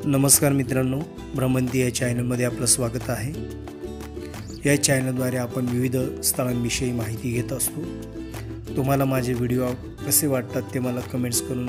नमस्कार मित्रांनो, भ्रमंती या चॅनलमध्ये आपलं स्वागत आहे। या चॅनलद्वारे आपण विविध स्थळांविषयी माहिती घेत असतो। तुम्हाला माझे व्हिडिओ कसे वाटतात ते मला कमेंट्स करून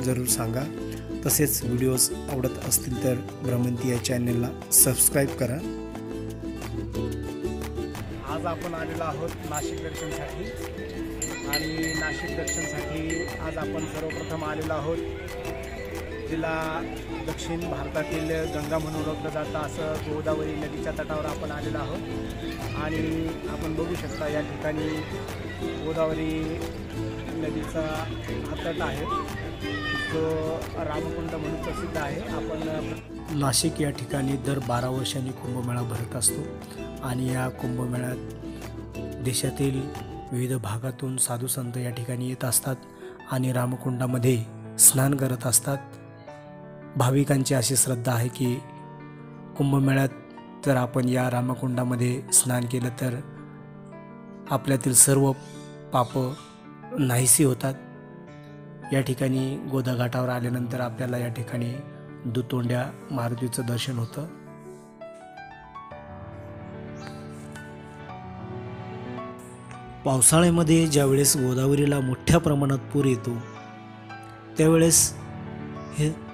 जरूर सांगा। तसेच व्हिडिओज आवडत असतील तर भ्रमंती या चॅनलला सबस्क्राइब करा। आज आपण आलेलो आहोत नाशिक दर्शनसाठी आणि नाशिक दर्शनसाठी आज आपण सर्वप्रथम आलेलो आहोत जिला दक्षिण भारतातील गंगा म्हणून ओळखलं जातं असं गोदावरी नदीच्या तटावर आपण आलेलो आहोत। आणि आपण बघू शकता या ठिकाणी गोदावरी नदीचा हा तट आहे जो रामकुंड म्हणून प्रसिद्ध आहे। आपण नाशिक या ठिकाणी दर 12 वर्षांनी कुंभमेळा भरत असतो आणि या कुंभमेळ्यात देशातील विविध भागातून साधू संत या ठिकाणी येत असतात आणि रामकुंडामध्ये स्नान करत असतात। भाविकांची अशी श्रद्धा आहे की कुंभमेळ्यात जर आपण या रामकुंडामध्ये स्नान केलं तर आपल्यातील सर्व पाप नाहीसी होतात। या ठिकाणी गोदा घाटावर आल्यानंतर आपल्याला या ठिकाणी दुतोंड्या मारुतीचं दर्शन होतं। पावसाळ्यामध्ये ज्यावेळेस गोदावरीला मोठ्या प्रमाणात पूर येतो त्यावेळेस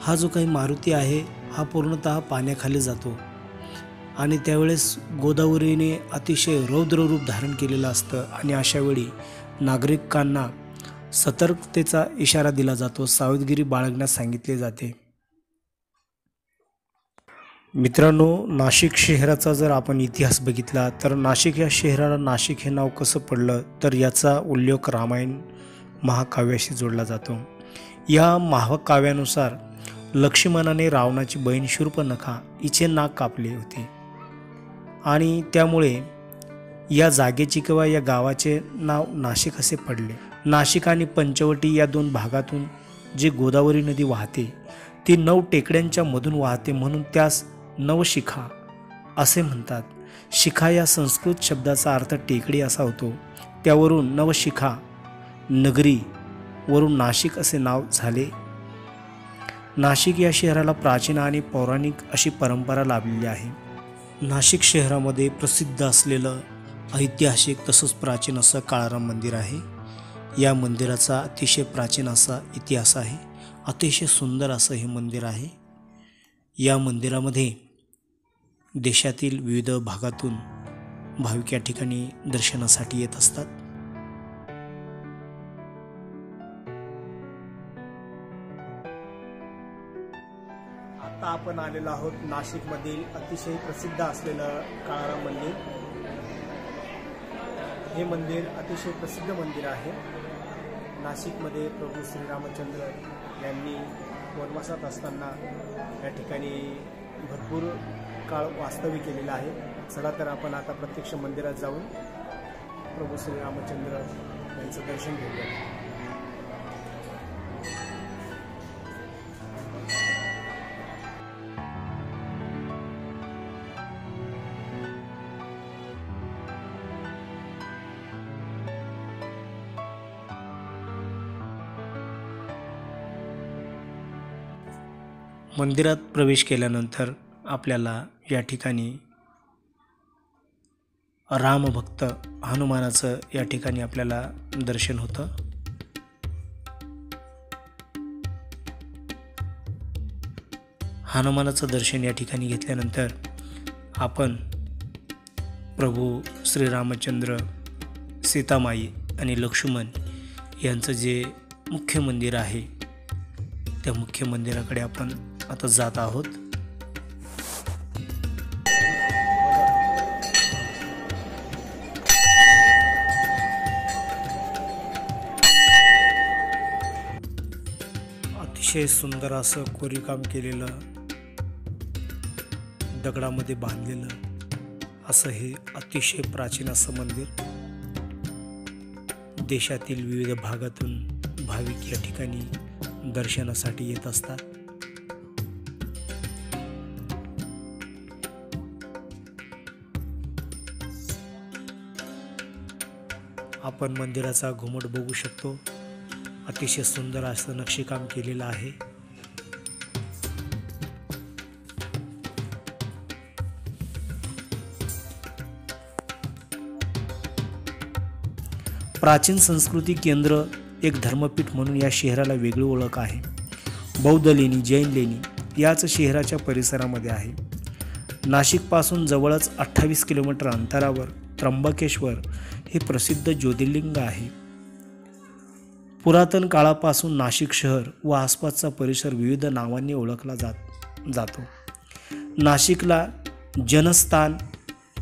हा जो काही मारुती आहे हा पूर्णतः पाण्याखाली जातो आणि त्यावेळेस गोदावरीने अतिशय रौद्र रूप धारण केलेलं असतं आणि अशा वेळी नागरिकांना सतर्कतेचा इशारा दिला जातो, सावधगिरी बाळगण्यास सांगितले जाते। मित्रांनो, नाशिक शहराचा जर आपण इतिहास बघितला तर नाशिक या शहराला नाशिक हे नाव कसं पडलं तर याचा उल्लेख रामायण महाकाव्याशी जोडला जातो। या महाकाव्यानुसार लक्ष्मणाने रावणाची बहीण शूर्पणखा हिचे नाक कापले होते आणि त्यामुळे या जागेची किंवा या गावाचे नाव नाशिक असे पडले। नाशिक आणि पंचवटी या दोन भागातून जी गोदावरी नदी वाहते ती 9 टेकड्यांच्या मधून वाहते म्हणून त्यास नवशिखा असे म्हणतात। शिखा या संस्कृत शब्दाचा अर्थ टेकडी असा होतो, त्यावरून नवशिखा नगरी वरून नाशिक असे नाव झाले। नाशिक या शहराला प्राचीन आणि पौराणिक अशी परंपरा लाभलेली आहे। नाशिक शहरामध्ये प्रसिद्ध असलेलं ऐतिहासिक तसंच प्राचीन असं काळाराम मंदिर आहे। या मंदिराचा अतिशय प्राचीन असा इतिहास आहे, अतिशय सुंदर असं हे मंदिर आहे। या मंदिरामध्ये देशातील विविध भागातून भाविक या ठिकाणी दर्शनासाठी येत असतात। आता आपण आलेलो आहोत नाशिकमधील अतिशय प्रसिद्ध असलेलं काळाराम मंदिर। हे मंदिर अतिशय प्रसिद्ध मंदिर आहे। नाशिकमध्ये प्रभू श्रीरामचंद्र यांनी वनवासात असताना या ठिकाणी भरपूर काळ वास्तव्य केलेलं आहे। चला तर आपण आता प्रत्यक्ष मंदिरात जाऊन प्रभू श्रीरामचंद्र यांचं दर्शन घेऊया। मंदिरात प्रवेश केल्यानंतर आपल्याला या ठिकाणी रामभक्त हनुमानाचं या ठिकाणी आपल्याला दर्शन होतं। हनुमानाचं दर्शन या ठिकाणी घेतल्यानंतर आपण प्रभू श्रीरामचंद्र, सीतामाई आणि लक्ष्मण यांचं जे मुख्य मंदिर आहे त्या मुख्य मंदिराकडे आपण आता जात आहोत। अतिशय सुंदर असं कोरीवकाम केलेलं, दगडामध्ये बांधलेलं असं हे अतिशय प्राचीन असं मंदिर। देशातील विविध भागातून भाविक या ठिकाणी दर्शनासाठी येत असतात। आपण मंदिराचा घुमट बघू शकतो, अतिशय सुंदर असं नक्षीकाम केलेलं आहे। प्राचीन संस्कृती केंद्र, एक धर्मपीठ म्हणून या शहराला वेगळी ओळख आहे. बौद्ध लेणी, जैन लेणी याच शहराच्या परिसरामध्ये आहे. नाशिकपासून जवळच 28 किलोमीटर अंतरावर त्र्यंबकेश्वर हे प्रसिद्ध ज्योतिर्लिंग आहे. पुरातन काळापासून नाशिक शहर व आसपासचा परिसर विविध नावांनी ओळखला जातो. नाशिकला जनस्थान,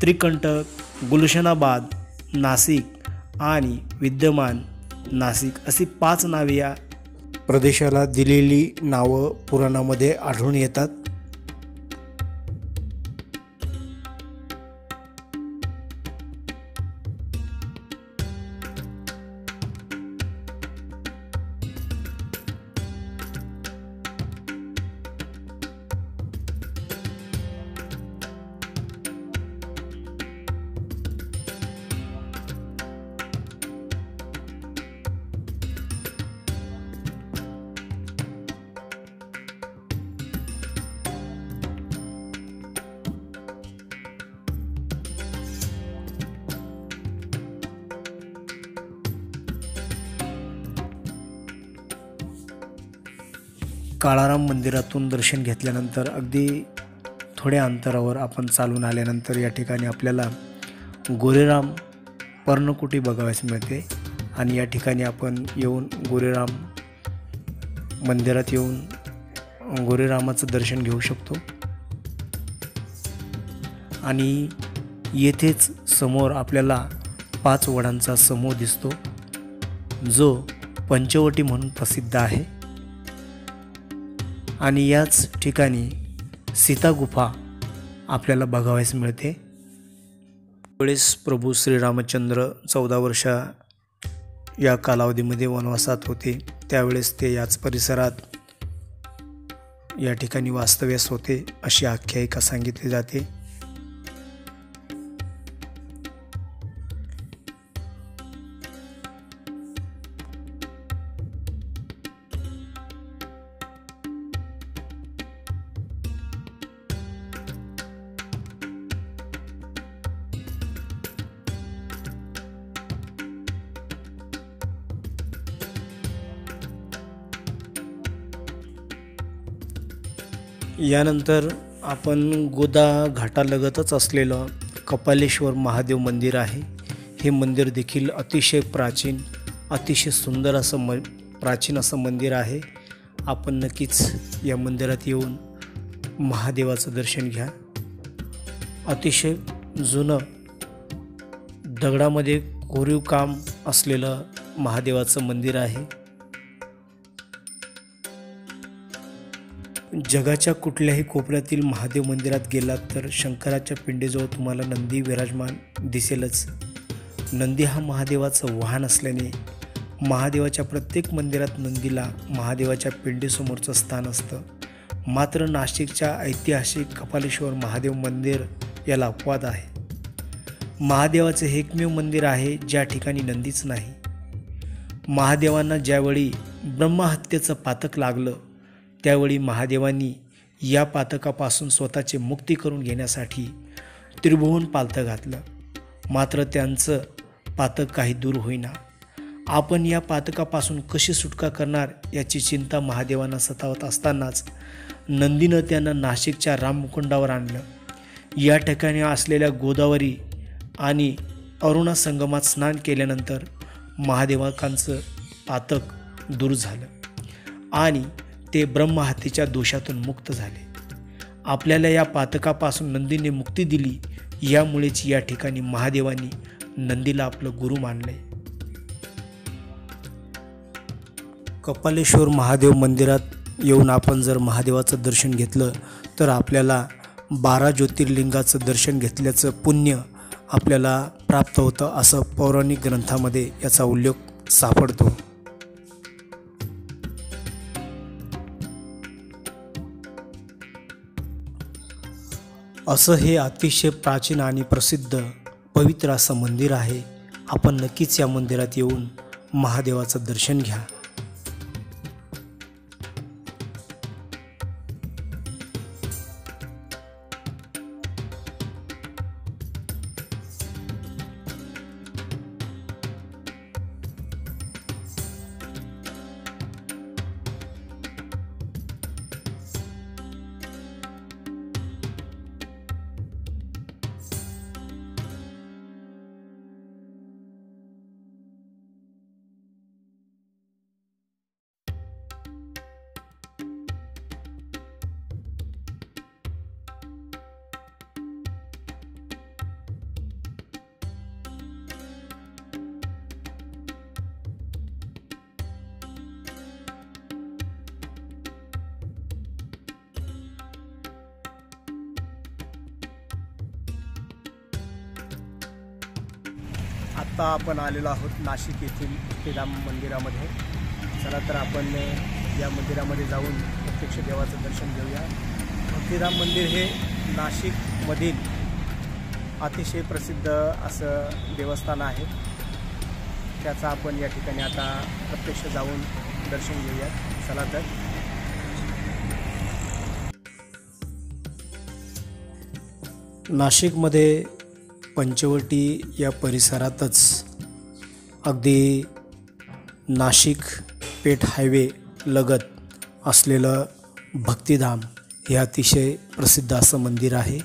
त्रिकंटक, गुलशनाबाद, नाशिक आणि विद्यमान नाशिक अशी 5 नावे या प्रदेशाला दिलेली नावं पुराणामध्ये आढळून येतात. काळाराम मंदिरातून दर्शन घेतल्यानंतर अगदी थोड्या अंतरावर आपण चालून आल्यानंतर या ठिकाणी आपल्याला गोरेराम पर्णकुटी बघावयास मिळते आणि या ठिकाणी आपण येऊन गोरेराम मंदिरात येऊन गोरेरामाचं दर्शन घेऊ शकतो. आणि येथेच समोर आपल्याला 5 वडांचा समूह दिसतो जो पंचवटी म्हणून प्रसिद्ध आहे. आणि याच ठिकाणी सीता गुफा आपल्याला बघावयास मिळते. वेळेस प्रभू श्रीरामचंद्र 14 वर्ष या कालावधीमध्ये वनवासात होते, त्यावेळेस ते याच परिसरात या ठिकाणी वास्तव्यास होते अशी आख्यायिका सांगितली जाते. यानंतर आपण गोदा घाटालगतच असलेलं कपालेश्वर महादेव मंदिर आहे. हे मंदिर देखील अतिशय प्राचीन, अतिशय सुंदर असं प्राचीन असं मंदिर आहे. आपण नक्कीच या मंदिरात येऊन महादेवाचं दर्शन घ्या. अतिशय जुनं दगडामध्ये कोरीव काम असलेलं महादेवाचं मंदिर आहे. जगाच्या कुठल्याही कोपऱ्यातील महादेव मंदिरात गेलात तर शंकराच्या पिंडीजवळ तुम्हाला नंदी विराजमान दिसेलच. नंदी हा महादेवाचं वाहन असल्याने महादेवाच्या प्रत्येक मंदिरात नंदीला महादेवाच्या पिंडीसमोरचं स्थान असतं. मात्र नाशिकच्या ऐतिहासिक कपालेश्वर महादेव मंदिर याला अपवाद आहे. महादेवाचे हे एकमेव मंदिर आहे ज्या ठिकाणी नंदीच नाही. महादेवांना ज्यावेळी ब्रह्महत्येचं पातक लागलं त्यावेळी महादेवांनी या पातकापासून स्वतःची मुक्ती करून घेण्यासाठी त्रिभुवन पालथं घातलं. मात्र त्यांचं पातक काही दूर होईना. आपण या पातकापासून कशी सुटका करणार याची चिंता महादेवांना सतावत असतानाच नंदीनं त्यांना नाशिकच्या रामकुंडावर आणलं. या ठिकाणी असलेल्या गोदावरी आणि अरुणा संगमात स्नान केल्यानंतर महादेवांचं पातक दूर झालं आणि ते ब्रह्महत्येच्या दोषातून मुक्त झाले. आपल्याला या पातकापासून नंदीने मुक्ती दिली. यामुळेच या ठिकाणी महादेवांनी नंदीला आपलं गुरु मानले. कपालेश्वर महादेव मंदिरात येऊन आपण जर महादेवाचं दर्शन घेतलं तर आपल्याला 12 ज्योतिर्लिंगाचं दर्शन घेतल्याचं पुण्य आपल्याला प्राप्त होतं असं पौराणिक ग्रंथामध्ये याचा उल्लेख सापडतो. असं हे अतिशय प्राचीन आणि प्रसिद्ध पवित्र असं मंदिर आहे. आपण नक्कीच या मंदिरात येऊन महादेवाचं दर्शन घ्या. आता आपण आलेलो आहोत नाशिक येथील भक्तिधाम मंदिरामध्ये. चला तर आपण या मंदिरामध्ये जाऊन प्रत्यक्ष देवाचं दर्शन घेऊया. भक्तिधाम मंदिर हे नाशिकमधील अतिशय प्रसिद्ध असं देवस्थान आहे. त्याचा आपण या ठिकाणी आता प्रत्यक्ष जाऊन दर्शन घेऊया. चला तर. नाशिकमध्ये पंचवटी या परिसरातच अगदी नाशिक पेठ हायवे लगत असलेलं भक्तिधाम हे अतिशय प्रसिद्ध असं मंदिर आहे.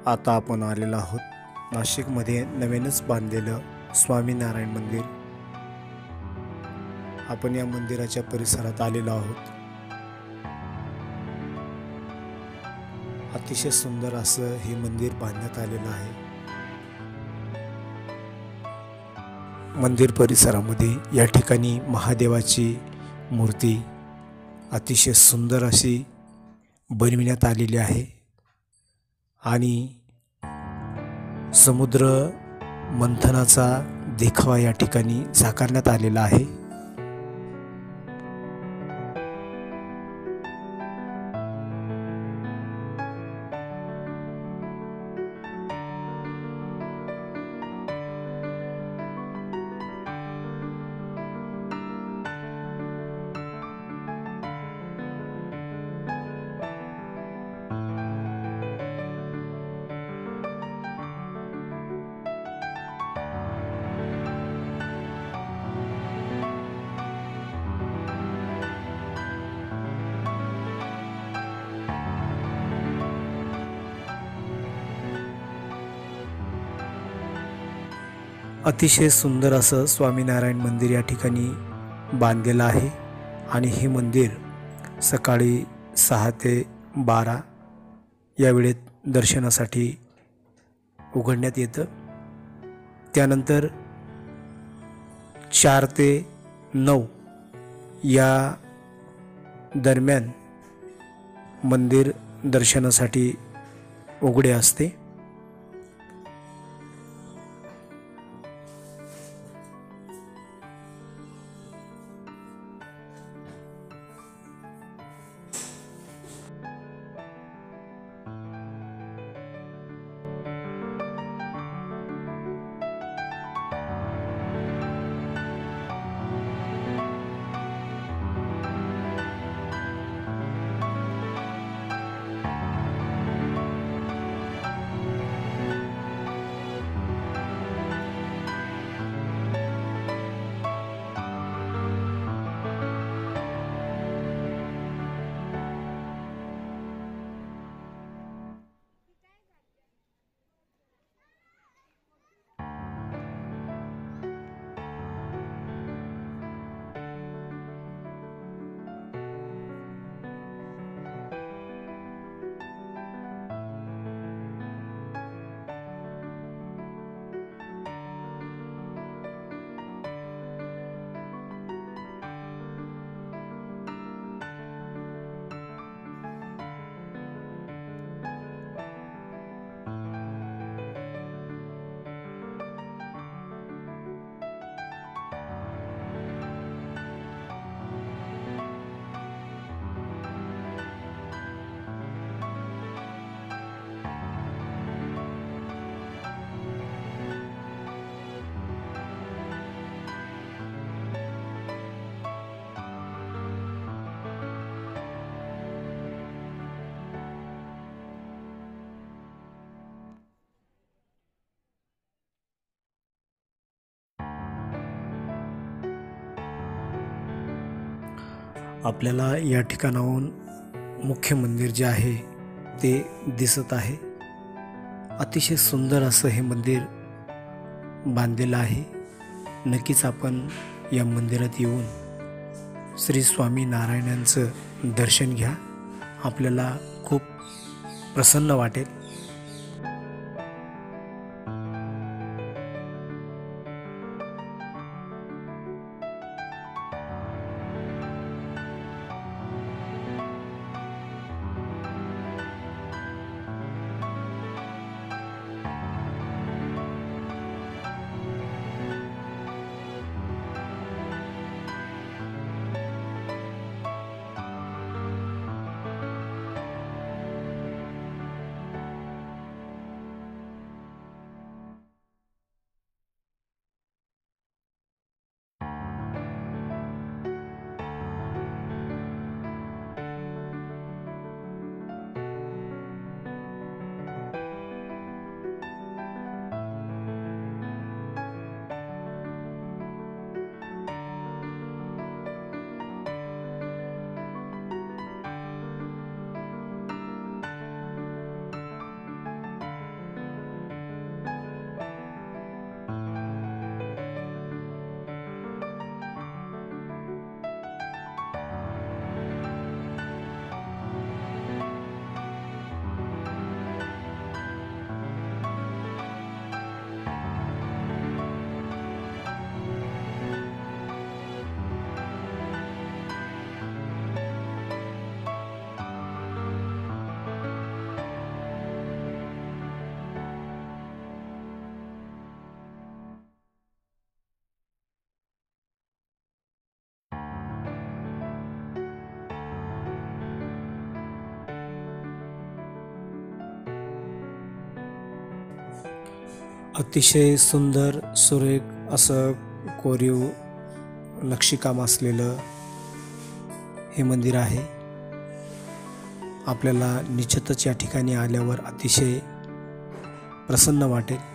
आता आपण आलेलो आहोत नाशिकमध्ये नवीनच बांधलेलं स्वामीनारायण मंदिर. आपण या मंदिराच्या परिसरात आलेलो आहोत. अतिशय सुंदर असं हे मंदिर बांधण्यात आलेलं आहे. मंदिर परिसरामध्ये या ठिकाणी महादेवाची मूर्ती अतिशय सुंदर अशी बनविण्यात आलेली आहे आणि समुद्र मंथनाचा देखावा या ठिकाणी साकारण्यात आलेला आहे. अतिशय सुंदर असं स्वामीनारायण मंदिर या ठिकाणी बांधलेलं आहे आणि हे मंदिर सकाळी 6 ते 12 या वेळेत दर्शनासाठी उघडण्यात येतं. त्यानंतर 4 ते 9 या दरम्यान मंदिर दर्शनासाठी उघडे असते. आपल्याला या ठिकाणाहून मुख्य मंदिर जे आहे ते दिसत आहे. अतिशय सुंदर असं हे मंदिर बांधलेलं आहे. नक्कीच आपण या मंदिरात येऊन श्री स्वामी नारायणांचं दर्शन घ्या. आपल्याला खूप प्रसन्न वाटेल. अतिशय सुंदर सुरेख असं कोरीव नक्षीकाम असलेलं हे मंदिर आहे. आपल्याला निश्चितच या ठिकाणी आल्यावर अतिशय प्रसन्न वाटेल.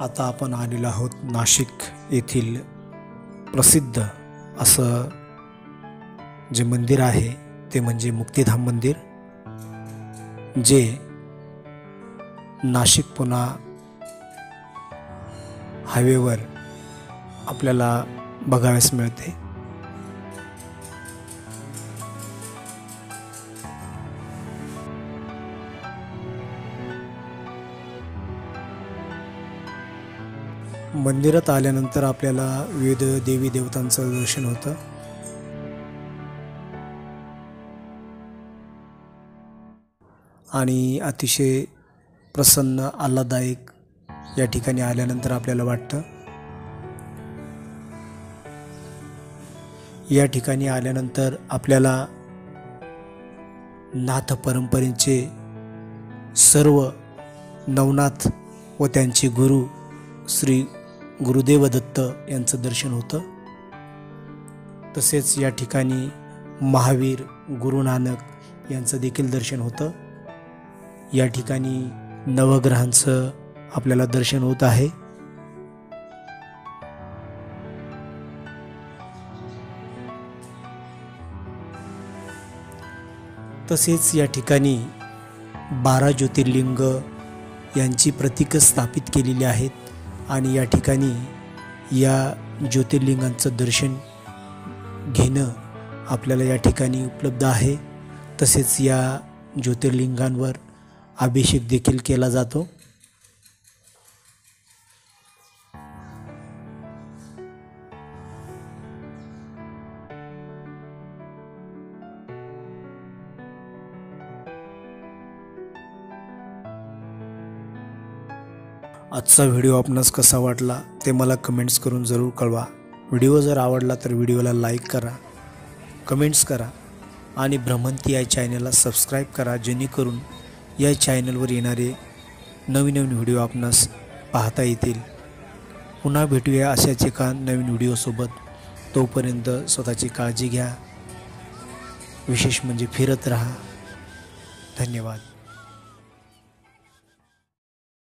आता आपण आलेलो आहोत नाशिक येथील प्रसिद्ध असं जे मंदिर आहे ते म्हणजे मुक्तिधाम मंदिर, जे नाशिक पुणे हायवेवर आपल्याला बघावयास मिळते. मंदिरात आल्यानंतर आपल्याला विविध देवी देवतांचं दर्शन होतं. आणि अतिशय प्रसन्न आल्हाददायक या ठिकाणी आल्यानंतर आपल्याला वाटतं. या ठिकाणी आल्यानंतर आपल्याला नाथ परंपरेचे सर्व नवनाथ व त्यांचे गुरु श्री गुरुदेव दत्त यांचं दर्शन होतं. तसेच या ठिकाणी महावीर गुरु नानक यांचं देखील दर्शन होतं. या ठिकाणी नवग्रहांचं आपल्याला दर्शन होत आहे. तसेच या ठिकाणी 12 ज्योतिर्लिंग यांची प्रतीकं स्थापित केलेली आहेत आणि या ठिकाणी या ज्योतिर्लिंगांचं दर्शन घेणं आपल्याला या ठिकाणी उपलब्ध आहे. तसेच या ज्योतिर्लिंगांवर अभिषेक देखील केला जातो। आजचा व्हिडिओ आपणास कसा वाटला ते मला कमेंट्स करून जरूर कळवा। व्हिडिओ जर आवडला तर व्हिडिओला लाईक करा, कमेंट्स करा आणि भ्रमंती या चॅनलला सबस्क्राईब करा, जेणेकरून या चॅनलवर येणारे नवीन व्हिडिओ आपणास पाहता येतील। पुन्हा भेटूया अशाच एका नवीन व्हिडिओसोबत। तोपर्यंत स्वतःची काळजी घ्या, विशेष म्हणजे फिरत राहा। धन्यवाद।